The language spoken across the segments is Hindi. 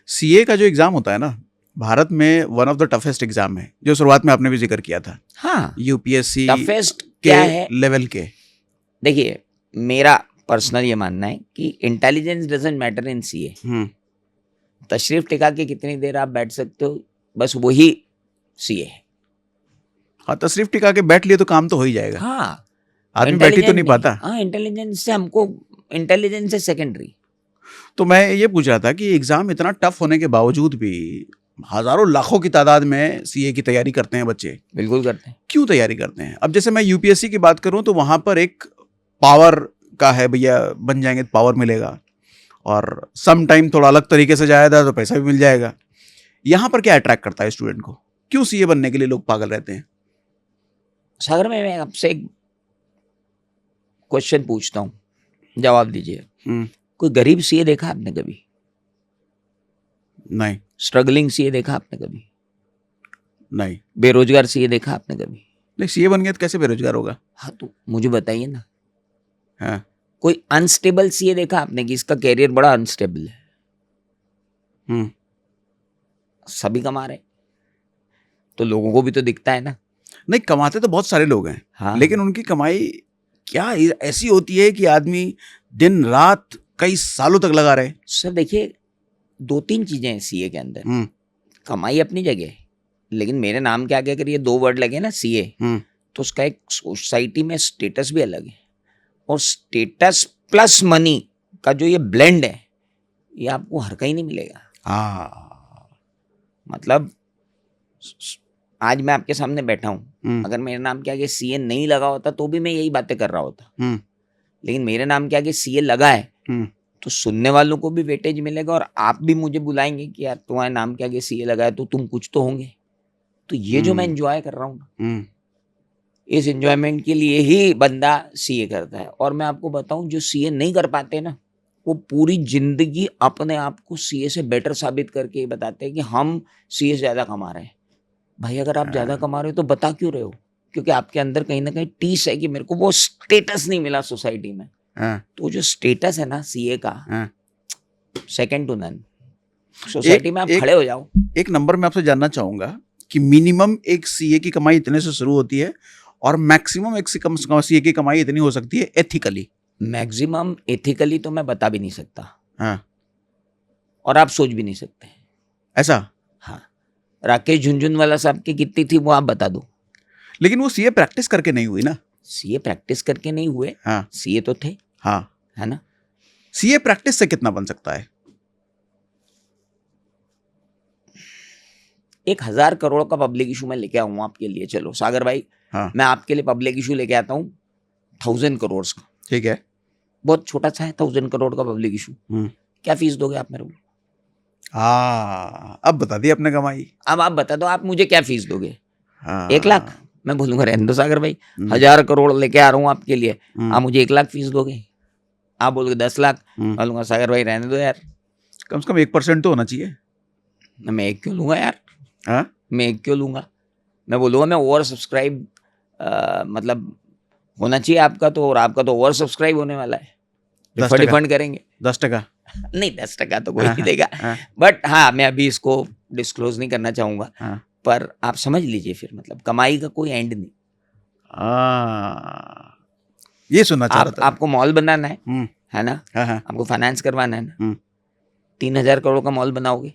सीए का जो एग्जाम होता है ना, भारत में one of the toughest exam है, जो शुरुआत में आपने भी जिक्र किया था। हाँ, यूपीएससी टफेस्ट के क्या है लेवल के। देखिए, मेरा पर्सनल ये मानना है कि intelligence doesn't matter in CA. तशरीफ टिका के कितनी देर आप बैठ सकते हो, बस वही सीए है। हाँ, तशरीफ टिका के बैठ लिए तो काम तो हो ही जाएगा। हाँ, आदमी बैठ ही तो नहीं पाता। हाँ, इंटेलिजेंस से हमको, इंटेलिजेंस है सेकेंडरी। तो मैं ये पूछ रहा था कि एग्जाम इतना टफ होने के बावजूद भी हजारों लाखों की तादाद में सीए की तैयारी करते हैं बच्चे। बिल्कुल करते हैं। क्यों तैयारी करते हैं? अब जैसे मैं यूपीएससी की बात करूं तो वहां पर एक पावर का है, भैया बन जाएंगे तो पावर मिलेगा, और सम टाइम थोड़ा अलग तरीके से जाएगा तो पैसा भी मिल जाएगा। यहाँ पर क्या अट्रैक्ट करता है स्टूडेंट को? क्यों सीए बनने के लिए लोग पागल रहते हैं? सागर में मैं आपसे एक क्वेश्चन पूछता हूँ, जवाब दीजिए। कोई गरीब सीए देखा आपने कभी? नहीं। स्ट्रगलिंग सीए देखा आपने कभी? नहीं। बेरोजगार सीए देखा आपने कभी? नहीं, सीए बन गया तो कैसे बेरोजगार होगा? हाँ, तो मुझे बताइए ना। हाँ। कोई अनस्टेबल सीए देखा आपने कि इसका कैरियर बड़ा अनस्टेबल है? सभी कमा रहे, तो लोगों को भी तो दिखता है ना। नहीं, कमाते तो बहुत सारे लोग हैं। हाँ। लेकिन उनकी कमाई क्या ऐसी होती है कि आदमी दिन रात कई सालों तक लगा रहे? सर देखिए, 2-3 चीजें हैं सीए के अंदर। कमाई अपनी जगह है, लेकिन मेरे नाम के आगे अगर ये 2 वर्ड लगे ना सीए, तो उसका एक सोसाइटी में स्टेटस भी अलग है। और स्टेटस प्लस मनी का जो ये ब्लेंड है, ये आपको हर कहीं नहीं मिलेगा। मतलब आज मैं आपके सामने बैठा हूँ, अगर मेरे नाम के आगे सीए नहीं लगा होता तो भी मैं यही बातें कर रहा होता। लेकिन मेरे नाम के आगे सीए लगा है, तो सुनने वालों को भी वेटेज मिलेगा, और आप भी मुझे बुलाएंगे कि यार तुम्हारे नाम के आगे सीए लगा है तो तुम कुछ तो होंगे। तो ये जो मैं एंजॉय कर रहा हूँ, इस एंजॉयमेंट के लिए ही बंदा सीए करता है। और मैं आपको बताऊं, जो सीए नहीं कर पाते ना, वो पूरी जिंदगी अपने आप को सीए से बेटर साबित करके ही बताते हैं कि हम सीए से ज्यादा कमा रहे हैं। भाई, अगर आप ज्यादा कमा रहे हो तो बता क्यों रहे हो? क्योंकि आपके अंदर कहीं ना कहीं टीस है कि मेरे को वो स्टेटस नहीं मिला सोसाइटी में। तो जो स्टेटस है ना सीए का, सेकंड टू नन। सोसाइटी में आप खड़े हो जाओ। एक नंबर में आपसे जानना चाहूंगा कि मिनिमम एक सीए की कमाई इतने से शुरू होती है, और मैक्सिमम एक सीए की कमाई इतनी हो सकती है एथिकली? मैक्सिमम एथिकली तो मैं बता भी नहीं सकता। और आप सोच भी नहीं सकते ऐसा। हाँ, राकेश झुनझुनवाला साहब की कितनी थी वो आप बता दो। लेकिन वो सीए प्रैक्टिस करके नहीं हुई ना। सीए प्रैक्टिस करके नहीं हुए। हाँ। सीए तो थे। हाँ, है ना। सीए प्रैक्टिस से कितना बन सकता है? 1000 करोड़ का पब्लिक इशू मैं लेके आऊंगा आपके लिए। चलो सागर भाई, मैं आपके लिए पब्लिक इशू लेके आता हूँ 1000 करोड़ का। ठीक है। बहुत छोटा सा है 1000 करोड़ का पब्लिक इशू। क्या फीस दोगे आप मेरे को? अब बता दी आपने कमाई। अब आप बता दो, आप मुझे क्या फीस दोगे? 1 लाख? मैं बोलूंगा रहने दो सागर भाई, 1000 करोड़ लेके आ रहा हूँ आपके लिए, आप मुझे 1 लाख फीस दोगे? आप बोलोगे 10 लाख, बोलूंगा सागर भाई रहने दो यार। कम से कम 1% तो होना चाहिए। मैं 1 क्यों लूंगा यार? मैं 1 क्यों लूंगा? मैं बोलूंगा मैं ओवर सब्सक्राइब, मतलब होना चाहिए आपका तो, और आपका तो ओवर सब्सक्राइब होने वाला है। रिफंड करेंगे 10%। नहीं, 10% तो कोई नहीं देगा। बट हाँ, मैं अभी इसको डिस्क्लोज नहीं करना चाहूंगा। पर आप समझ लीजिए फिर, मतलब कमाई का कोई एंड नहीं। ये सुनना चाह रहा था। आपको मॉल बनाना है ना? आपको फाइनेंस करवाना है ना? 3000 करोड़ का मॉल बनाओगे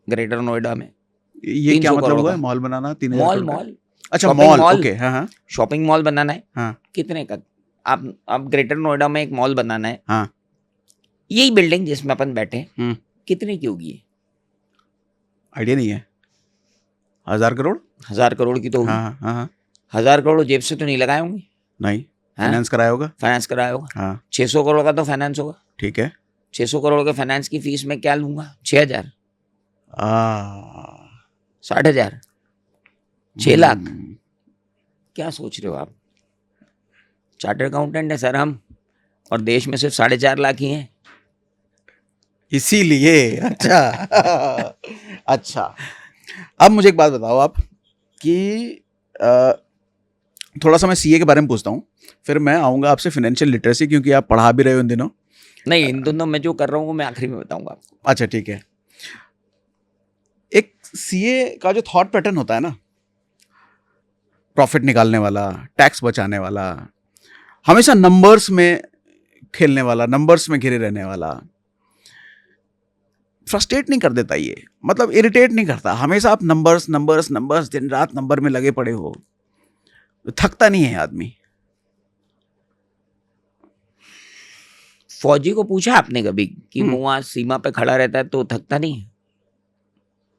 ग्रेटर नोएडा में? ये क्या मतलब हुआ है मॉल बनाना? 3000 मॉल? अच्छा, मॉल। ओके। शॉपिंग मॉल बनाना है। कितने का? आप ग्रेटर नोएडा में एक मॉल बनाना है। यही बिल्डिंग जिसमें अपन बैठे हैं, कितने की होगी? आइडिया नहीं है। 1000 करोड़? 1000 करोड़ की तो होगी। 1000 करोड़ जेब से तो नहीं लगाए होंगे? नहीं, फाइनेंस कराया होगा। फाइनेंस कराया होगा। 600 करोड़ का तो फाइनेंस होगा। ठीक है। 600 करोड़ के फाइनेंस की फीस में क्या लूंगा? 6000, 60,000, 6 लाख। क्या सोच रहे हो आप? चार्टर्ड अकाउंटेंट है सर हम, और देश में सिर्फ 4.5 लाख ही हैं। इसीलिए। अच्छा। अच्छा, अब मुझे एक बात बताओ आप कि थोड़ा सा मैं सीए के बारे में पूछता हूँ, फिर मैं आऊँगा आपसे फाइनेंशियल लिटरेसी, क्योंकि आप पढ़ा भी रहे हो इन दिनों। नहीं, इन दोनों में जो कर रहा हूँ वो मैं आखिरी में बताऊंगा आपको। अच्छा ठीक है। एक सीए का जो थॉट पैटर्न होता है ना, प्रॉफिट निकालने वाला, टैक्स बचाने वाला, हमेशा नंबर्स में खेलने वाला, नंबर्स में घिरे रहने वाला, फ्रस्ट्रेट नहीं कर देता ये, मतलब इरिटेट नहीं करता? हमेशा आप नंबर्स नंबर्स नंबर्स, दिन रात नंबर में लगे पड़े हो, थकता नहीं है आदमी? फौजी को पूछा आपने कभी कि वो वहां सीमा पे खड़ा रहता है तो थकता नहीं है?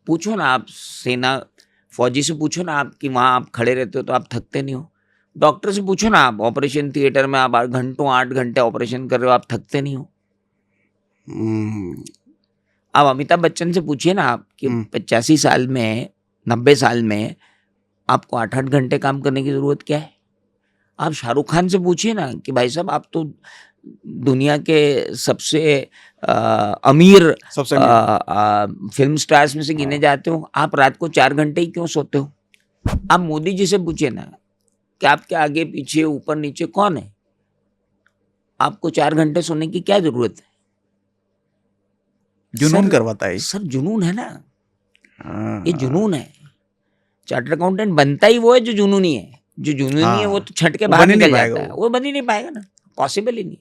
पूछो ना आप सेना फौजी से, पूछो ना आप कि वहां आप खड़े रहते हो तो आप थकते नहीं हो? डॉक्टर से पूछो ना, आप ऑपरेशन थिएटर में आप 8 घंटे ऑपरेशन कर रहे हो, आप थकते नहीं हो? अब अमिताभ बच्चन से पूछिए ना आप कि 85 साल में, 90 साल में आपको 8-8 घंटे काम करने की जरूरत क्या है? आप शाहरुख खान से पूछिए ना कि भाई साहब आप तो दुनिया के सबसे अमीर फिल्म स्टार्स में से गिने जाते हो, आप रात को 4 घंटे ही क्यों सोते हो? आप मोदी जी से पूछिए ना कि आपके आगे पीछे ऊपर नीचे कौन है, आपको 4 घंटे सोने की क्या जरूरत है? जुनून करवाता है सर, जुनून है ना, ये जुनून है। चार्टर्ड अकाउंटेंट बनता ही वो है जो जुनूनी है। जो जुनूनी है वो तो छट के बाहर निकल जाता है, वो बन ही नहीं पाएगा ना, पॉसिबल ही नहीं।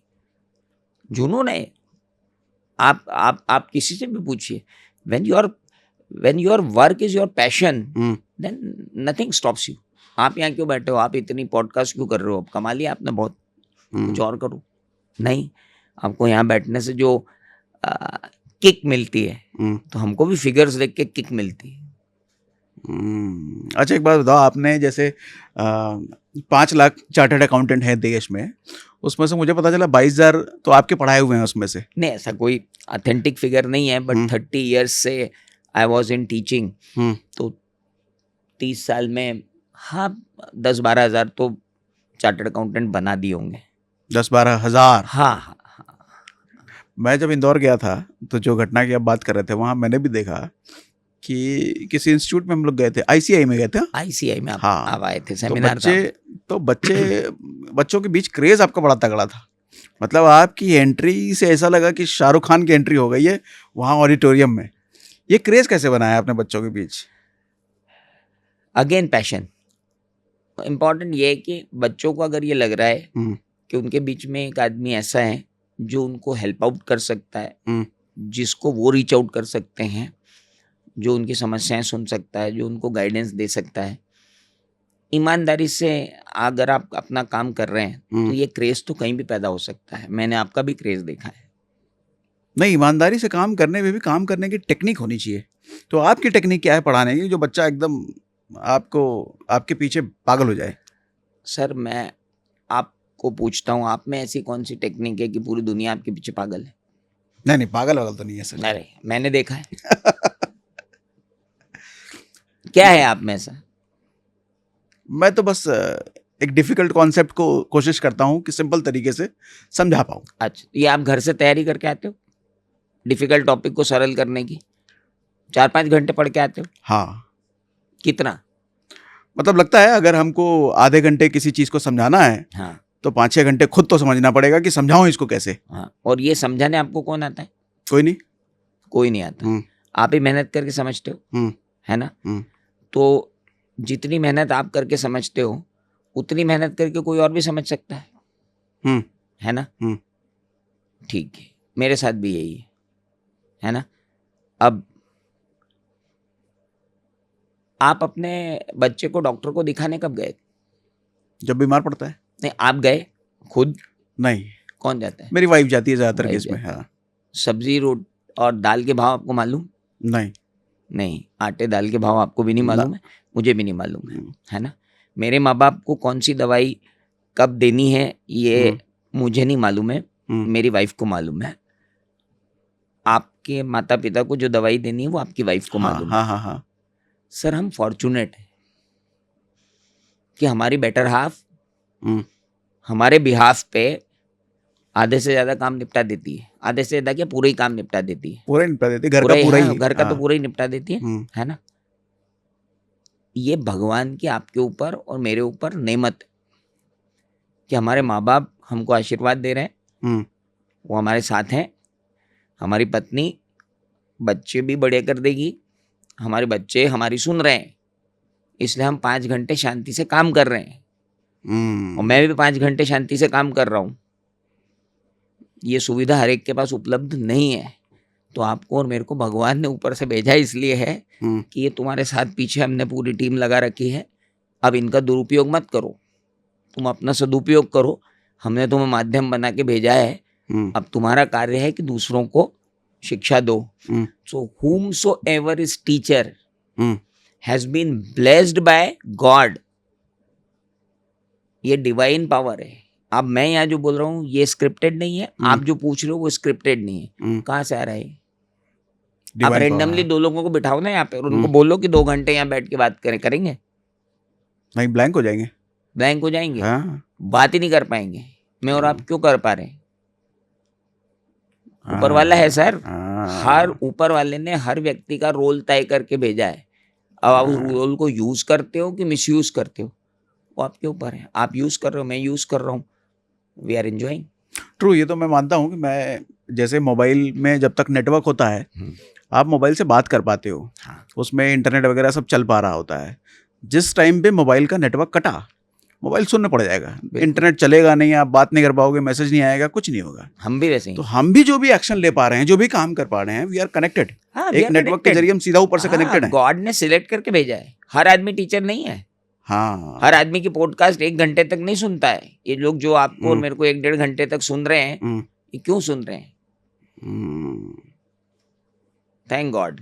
जुनून है। आप किसी से भी पूछिए, when your work is your passion, then nothing stops you. आप यहाँ क्यों बैठे हो, आप इतनी पॉडकास्ट क्यों कर रहे हो, अब कमा लिया आपने बहुत, कुछ और करो? नहीं, आपको यहाँ बैठने से जो किक मिलती है, तो हमको भी फिगर्स देख के किक मिलती है। अच्छा एक बात बताओ, आपने जैसे 5 लाख चार्टर्ड अकाउंटेंट हैं देश में, उसमें से मुझे पता चला 22,000 तो आपके पढ़ाए हुए हैं उसमें से। नहीं, ऐसा कोई ऑथेंटिक फिगर नहीं है, बट 30 ईयर्स से आई वॉज इन टीचिंग, तो 30 साल में हाँ 10-12 हज़ार तो चार्टर्ड अकाउंटेंट बना दिए होंगे। 10-12 हज़ार? हाँ हाँ हाँ। मैं जब इंदौर गया था तो जो घटना की आप बात कर रहे थे, वहाँ मैंने भी देखा कि किसी इंस्टीट्यूट में हम लोग गए थे, आईसीआई में गए थे। आईसीआई में हाँ, आप आए थे, सेमिनार था। तो बच्चों के बीच क्रेज आपका बड़ा तगड़ा था। मतलब आपकी एंट्री से ऐसा लगा कि शाहरुख खान की एंट्री हो गई है वहाँ ऑडिटोरियम में। ये क्रेज कैसे बनाया आपने बच्चों के बीच? Again passion. इम्पोर्टेंट ये है कि बच्चों को अगर ये लग रहा है कि उनके बीच में एक आदमी ऐसा है जो उनको हेल्प आउट कर सकता है, जिसको वो रीच आउट कर सकते हैं, जो उनकी समस्याएं सुन सकता है, जो उनको गाइडेंस दे सकता है, ईमानदारी से अगर आप अपना काम कर रहे हैं तो ये क्रेज तो कहीं भी पैदा हो सकता है। मैंने आपका भी क्रेज देखा है। नहीं, ईमानदारी से काम करने में भी काम करने की टेक्निक होनी चाहिए। तो आपकी टेक्निक क्या है पढ़ाने की, जो बच्चा एकदम आपके पीछे पागल हो जाए? सर, मैं आपको पूछता हूँ, आप में ऐसी कौन सी टेक्निक है कि पूरी दुनिया आपके पीछे पागल है? नहीं, पागल तो नहीं है सर। अरे मैंने देखा है। क्या है आप में ऐसा? मैं तो बस एक डिफिकल्ट कॉन्सेप्ट को कोशिश करता हूँ कि सिंपल तरीके से समझा पाऊँ। अच्छा, ये आप घर से तैयारी करके आते हो डिफिकल्ट टॉपिक को सरल करने की? 4-5 घंटे पढ़ के आते हो? हाँ। कितना? मतलब लगता है अगर हमको आधे घंटे किसी चीज़ को समझाना है, हाँ, तो 5-6 घंटे खुद तो समझना पड़ेगा कि समझाऊं इसको कैसे। हाँ। और ये समझाने आपको कौन आता है? कोई नहीं। कोई नहीं आता। आप ही मेहनत करके समझते हो, है ना? तो जितनी मेहनत आप करके समझते हो, उतनी मेहनत करके कोई और भी समझ सकता है ना? ठीक है, मेरे साथ भी यही है ना? अब आप अपने बच्चे को डॉक्टर को दिखाने कब गए? जब बीमार पड़ता है। नहीं, आप गए खुद? नहीं। कौन जाता है? मेरी वाइफ जाती है ज़्यादातर केस में। हाँ। सब्जी रोट और दाल के भाव आपको मालूम? नहीं। आटे दाल के भाव आपको भी नहीं मालूम है, मुझे भी नहीं मालूम है ना? मेरे माँ बाप को कौन सी दवाई कब देनी है ये मुझे नहीं मालूम है, मेरी वाइफ को मालूम है। आपके माता पिता को जो दवाई देनी है वो आपकी वाइफ को मालूम है। हाँ। सर, हम फॉर्चुनेट हैं कि हमारी बेटर हाफ हमारे बिहाफ पे आधे से ज्यादा काम निपटा देती है। आधे से ज्यादा क्या, पूरा ही काम निपटा देती है। पूरा निपटा देती है, घर का पूरा ही। घर का तो पूरा ही निपटा देती है ना? ये भगवान की आपके ऊपर और मेरे ऊपर नेमत है कि हमारे माँ बाप हमको आशीर्वाद दे रहे हैं वो हमारे साथ हैं, हमारी पत्नी बच्चे भी बड़े कर देगी, हमारे बच्चे हमारी सुन रहे हैं, इसलिए हम 5 घंटे शांति से काम कर रहे हैं और मैं भी 5 घंटे शांति से काम कर रहा हूँ। ये सुविधा हर एक के पास उपलब्ध नहीं है, तो आपको और मेरे को भगवान ने ऊपर से भेजा इसलिए है कि ये तुम्हारे साथ पीछे हमने पूरी टीम लगा रखी है, अब इनका दुरुपयोग मत करो, तुम अपना सदुपयोग करो। हमने तुम्हें माध्यम बना के भेजा है, अब तुम्हारा कार्य है कि दूसरों को शिक्षा दो। सो whomsoever is teacher has been blessed by God. ये डिवाइन पावर है। अब मैं यहाँ जो बोल रहा हूँ ये स्क्रिप्टेड नहीं है, आप जो पूछ रहे हो वो स्क्रिप्टेड नहीं है। कहाँ से आ रहा है? आप रेंडमली 2 लोगों को बिठाओ ना यहाँ पे और उनको बोलो कि 2 घंटे यहाँ बैठ के बात करेंगे? नहीं, ब्लैंक हो जाएंगे। ब्लैंक हो जाएंगे। हाँ। बात ही नहीं कर पाएंगे। मैं और आप क्यों कर पा रहे हैं? ऊपर वाला है सर। हर ऊपर वाले ने हर व्यक्ति का रोल तय करके भेजा है। अब आप उस रोल को यूज करते हो कि मिसयूज करते हो वो आपके ऊपर है। आप यूज कर रहे हो, मैं यूज कर रहा हूँ, वी आर एंजॉइंग। ट्रू, ये तो मैं मानता हूँ कि मैं जैसे मोबाइल में जब तक नेटवर्क होता है आप मोबाइल से बात कर पाते हो। हाँ। उसमें इंटरनेट वगैरह सब चल पा रहा होता है। जिस टाइम पे मोबाइल का नेटवर्क कटा, मोबाइल सुनने पड़ जाएगा, इंटरनेट चलेगा नहीं, आप बात नहीं कर पाओगे, मैसेज नहीं आएगा, कुछ नहीं होगा। हम भी वैसे ही। तो हम भी जो भी एक्शन ले पा रहे हैं, जो भी काम कर पा रहे हैं, वी आर कनेक्टेड। एक नेटवर्क के जरिए हम सीधा ऊपर से कनेक्टेड हैं। गॉड ने सिलेक्ट करके भेजा है। हर आदमी टीचर नहीं है। हाँ, हर आदमी की पॉडकास्ट 1 घंटे तक नहीं सुनता है। ये लोग जो आपको और मेरे को 1-1.5 घंटे तक सुन रहे हैं, ये क्यों सुन रहे हैं? थैंक गॉड,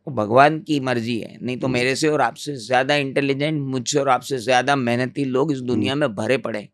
वो भगवान की मर्जी है। नहीं तो मेरे से और आपसे ज्यादा इंटेलिजेंट, मुझसे और आपसे ज्यादा मेहनती लोग इस दुनिया में भरे पड़े।